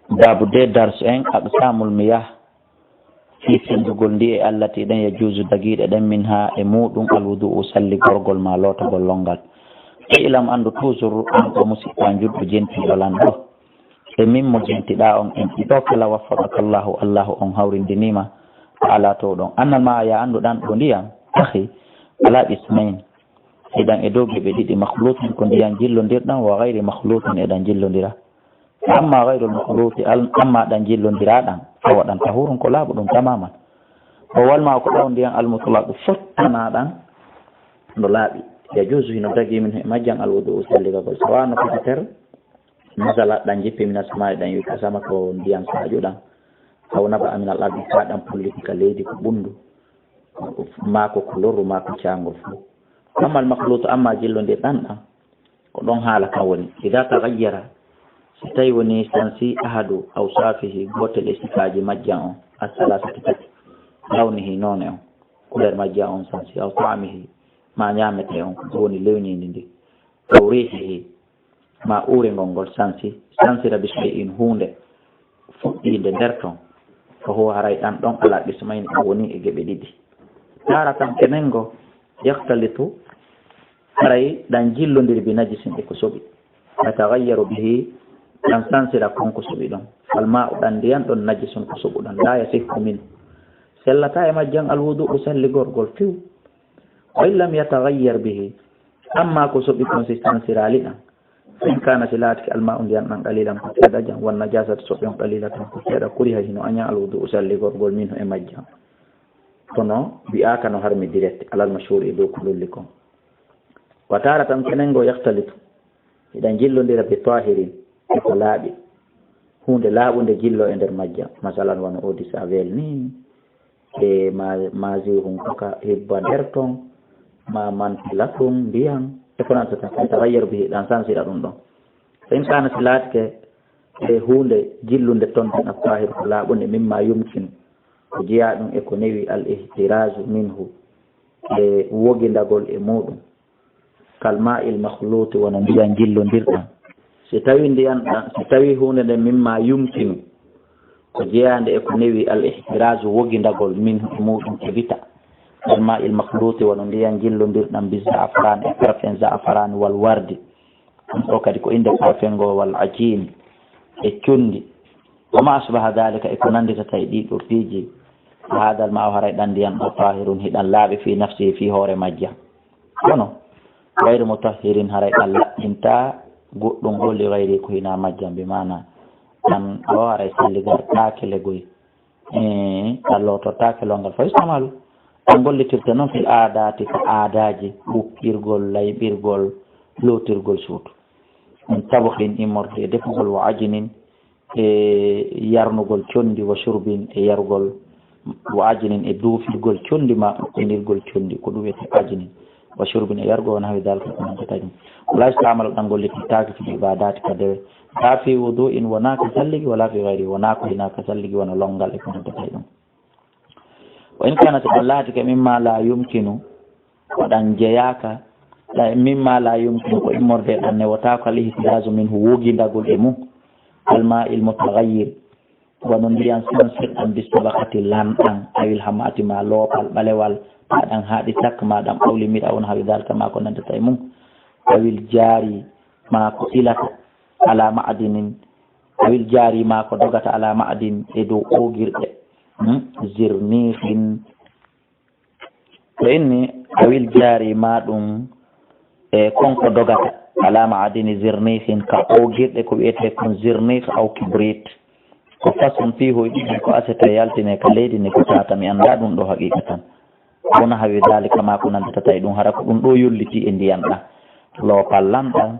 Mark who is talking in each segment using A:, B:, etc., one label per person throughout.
A: dabude darsu en aqsamul miyah fi sendugol ndi e allati ɗen ya juusu dagiɗe ɗen min ha e muɗum alwudu salli gorgol ma lotogol longal e ilam andu toujours an ko musidɗa juɗɗo jentiɗolan ɗo e min mo jentiɗa on en ɗo kala waffaqakallahu allahu on hawrindinima ala to ɗon annal ma ya anduɗan ɗo ndiyam ahi ala ismain eɗan e dow geɓe ɗiɗi makhlutin ko ndiyam jillodirɗan wa gayri makhlutin eɗan jillodira amma gayrul makhluti amma ɗan jillodiraɗan a waɗan tahurun ko laaɓu ɗum tamaman o walma ko ɗaw ndiyam almutlaqu fottanaɗan ndo laaɓi yajuzu hino dagi min majjan alwudu salligagol sawano peut-être masala ɗan jippi min asma'i ɗan wi kasama ko ndiyam sajuɗan aw naba amin al ardi fa ɗan politika leydi ko ɓundu mako ko lorru mako cangol fo amma al makhlutu amma jillodirɗan ɗan ko ɗon haala kan woni ida tagayyara so tawi woni sansi ahadu awsafihi gotel e sifaji majjan on assalasati tati lawnihi noone on couleur majjan on sansi aw ta'amihi ma ñamete on ko woni lewnidi ndi aw rihihi ma uurengol ngol sansira bi shay'in hunde fuɗɗinde nder ton ko ho haray ɗan ɗon ala ɓismayni ɗo woni e geɓe ɗiɗi tara tan kenengo yahtalitu haray ɗan jillodiri bi najisin e ko soɓi yatagayyaru bihi ɗan sansira konko soɓi ɗon falma ɗan ndiyan ɗon najisun ko soɓuɗon la yasihhu min sellata e majjan alwudu salli gorgol few wa illam yatagayyar bihi amma ko soɓi consistance rali ɗan in kana silatiki alma ndiyan ɗan qalilan ko seeɗa jan wan najasatu soɓi on qalila tan ko seeɗa kuriha hino aña alwudu salli gorgol min e majjan kono wi'aka no harmi direct alal mashhur e dow ko lolli kon wa tara tan kenengo yahtalitu eɗan jillodira bi tahirin ko laaɓi hunde laaɓunde jillo e nder majja masalan wona eau de javel ni e masi hunkoka hibba nder ton ma mantila ɗum ndiyam e ko nanta tan tagayyar bi ɗan sansira ɗum ɗon so in kana si laatike e hunde jillunde ton tan attahir ko laaɓunde mimma yumkinu ko jeeya ɗum e ko newi al ihtiraju minhu e wogindagol e muɗum kalma il makhluti wona ndiyam jillondirɗan si tawi ndiyan ɗan si tawi hunde nde mimma yumkinu ko jeeyande e ko newi al ihtiraju wogindagol min muɗum e bita kalma il makhluti wona ndiyan jillondirɗan bi za'afran e parfum za'afran wal wardi ɗum ɗo kadi ko inde parfum ngo wal ajini e cundi wama asbaha dalika e ko nanditata e ɗiɗo piiji hadal ma o haray ɗan ndiyan ɗo tahirun hiɗan laaɓi fi nafsihi fi hoore majja kono gayru mutahhirin haray ɗan laɓɓinta goɗɗum golli gayri ko hina majjam bi mana ɗan ɗo haray salligar takele goy alloto takelongal fo istamalu ɗan gollitirta noon fil aadati ko aadaji ɓukkirgol layɓirgol lotirgol suudu ɗum tabahin immorde e defugol wa ajinin e yarnugol condi wa surbin e yargol wa ajinin e duufirgol condi ma ɓuɓɓinirgol condi ko ɗum wiyete ajinin wa surbin e yargo wona hawi dalka ko nantata ɗum wala istamala ɗan gollitirtaki fi ibadati ka dewe la fi wudu in wona ka salligi wala fi gayri wona ko hina ka salligi wona longal e ko nantata ɗum wa in kanat ɗan laatike mimma la yumkinu waɗan jeyaka mimma la yumkinu ko immorde ɗan newotako al ihtiraju min wogindagol e mum alma il mutaghayyir wono ndiyan sansirɗan bisabakati lanɗan awil hamati ma loopal ɓalewal maɗan haaɗi takka maɗan ɓawlimiɗa wona hawi dalka ma ko nandata e mum awil jaari ma ko ilata ala ma'adinin awil jaari ma ko dogata ala ma'adin e dow ogirɗe zirnihin to inni awil jaari ma ɗum e konko dogata ala ma'adini zirnihin ka ogirɗe ko wiyete kon zirnih aw kibrit ko façon fi hoyɗiɗi ko asete yaltine ka leydi ni ko tata mi annda ɗum ɗo haqiqa tan wona hawi dalika ma ko nandata tawi ɗum hara ko ɗum ɗo yolliti e ndiyan ɗan loopal lanɗan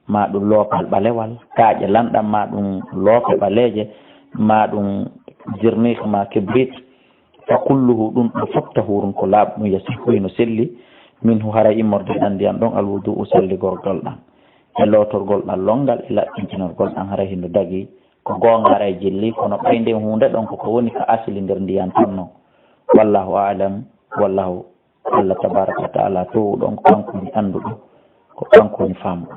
A: ma ɗum loopal ɓalewal kaaƴe lanɗan ma ɗum loope ɓaleeje ma ɗum zirnih ma kibrit fa kulluhu ɗum ɗo fof tahurun ko laaɓɗum yasihuy no selli min hu hara immorde ɗan ndiyan ɗon alwudu u salli gorgol ɗan e lootorgol ɗan longal e laɓɓintinorgol ɗan hara hindo dagi ko goonga hara e jilli kono ɓaynden hunde ɗon koko woni ka asli nder ndiyan tan noon wallahu alam wallahu Allah tabaraka wa taala to ɗon ko kankoni annduɗo ko kankoni famɗo